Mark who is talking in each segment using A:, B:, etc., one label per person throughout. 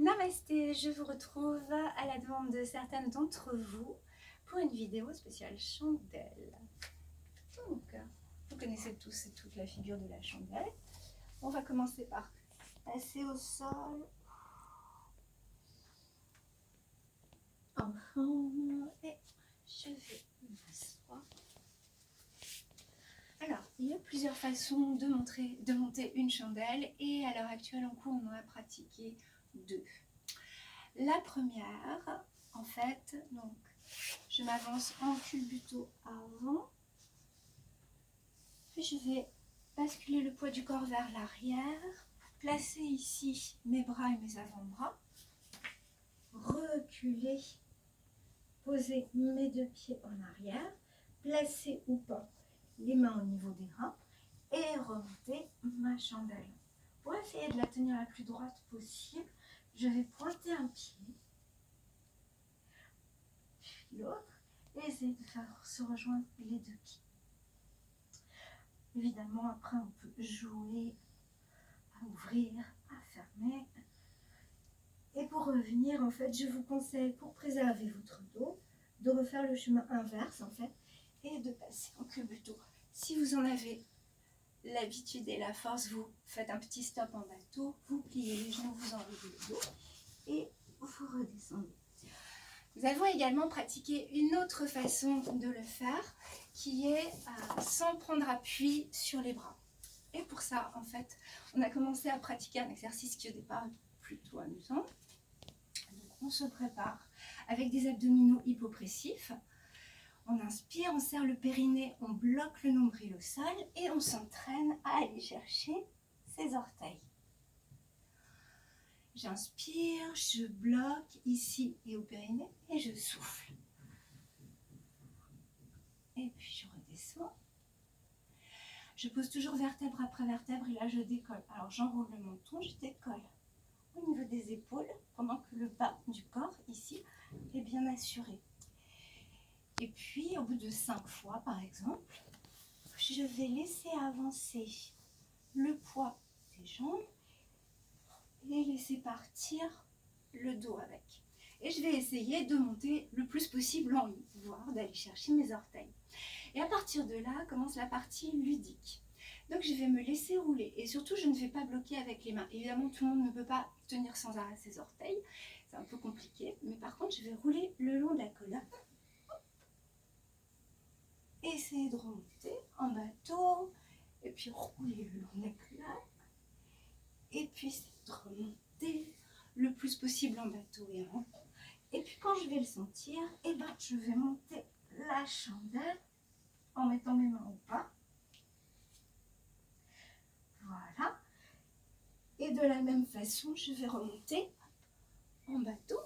A: Namasté, je vous retrouve à la demande de certaines d'entre vous pour une vidéo spéciale chandelle. Donc, vous connaissez tous et toutes la figure de la chandelle. On va commencer par passer au sol en forme et je vais m'asseoir. Alors, il y a plusieurs façons de monter une chandelle et à l'heure actuelle en cours, on en a pratiqué deux. La première, en fait, donc je m'avance en culbuto avant, puis je vais basculer le poids du corps vers l'arrière, placer ici mes bras et mes avant-bras, reculer, poser mes deux pieds en arrière, placer ou pas les mains au niveau des reins et remonter ma chandelle. Pour essayer de la tenir la plus droite possible, je vais pointer un pied, puis l'autre, et essayer de faire se rejoindre les deux pieds. Évidemment, après, on peut jouer à ouvrir, à fermer. Et pour revenir, en fait, je vous conseille, pour préserver votre dos, de refaire le chemin inverse, en fait, et de passer en culbuto. Si vous en avez l'habitude et la force, vous faites un petit stop en bateau, vous pliez les genoux, vous enlevez le dos et vous redescendez. Nous avons également pratiqué une autre façon de le faire qui est sans prendre appui sur les bras. Et pour ça, en fait, on a commencé à pratiquer un exercice qui au départ est plutôt amusant. Donc, on se prépare avec des abdominaux hypopressifs. On inspire, on serre le périnée, on bloque le nombril au sol et on s'entraîne à aller chercher ses orteils. J'inspire, je bloque ici et au périnée et je souffle. Et puis je redescends. Je pose toujours vertèbre après vertèbre et là je décolle. Alors j'enroule le menton, je décolle au niveau des épaules pendant que le bas du corps ici est bien assuré. Et puis au bout de 5 fois par exemple, je vais laisser avancer le poids des jambes et laisser partir le dos avec. Et je vais essayer de monter le plus possible en haut, voire d'aller chercher mes orteils. Et à partir de là commence la partie ludique. Donc je vais me laisser rouler et surtout je ne vais pas bloquer avec les mains. Évidemment tout le monde ne peut pas tenir sans arrêt ses orteils, c'est un peu compliqué, mais par contre je vais rouler le long de la colonne. Essayer de remonter en bateau et puis rouler le long de la colonne. Et puis essayer de remonter le plus possible en bateau et en haut. Et puis quand je vais le sentir, eh ben, je vais monter la chandelle en mettant mes mains au pas. Voilà. Et de la même façon, je vais remonter en bateau.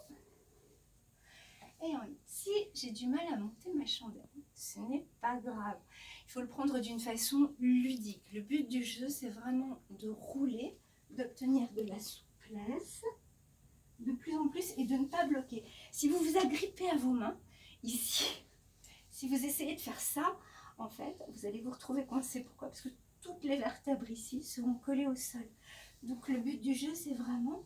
A: Et en haut. Si j'ai du mal à monter ma chandelle, ce n'est pas grave. Il faut le prendre d'une façon ludique. Le but du jeu, c'est vraiment de rouler, d'obtenir de la souplesse de plus en plus et de ne pas bloquer. Si vous vous agrippez à vos mains, ici, si vous essayez de faire ça, en fait, vous allez vous retrouver coincé. Pourquoi? Parce que toutes les vertèbres ici seront collées au sol. Donc le but du jeu, c'est vraiment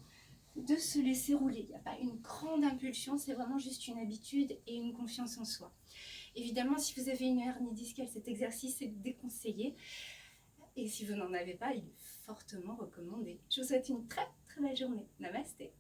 A: de se laisser rouler. Il n'y a pas une grande impulsion, c'est vraiment juste une habitude et une confiance en soi. Évidemment, si vous avez une hernie discale, cet exercice est déconseillé. Et si vous n'en avez pas, il est fortement recommandé. Je vous souhaite une très très belle journée. Namasté.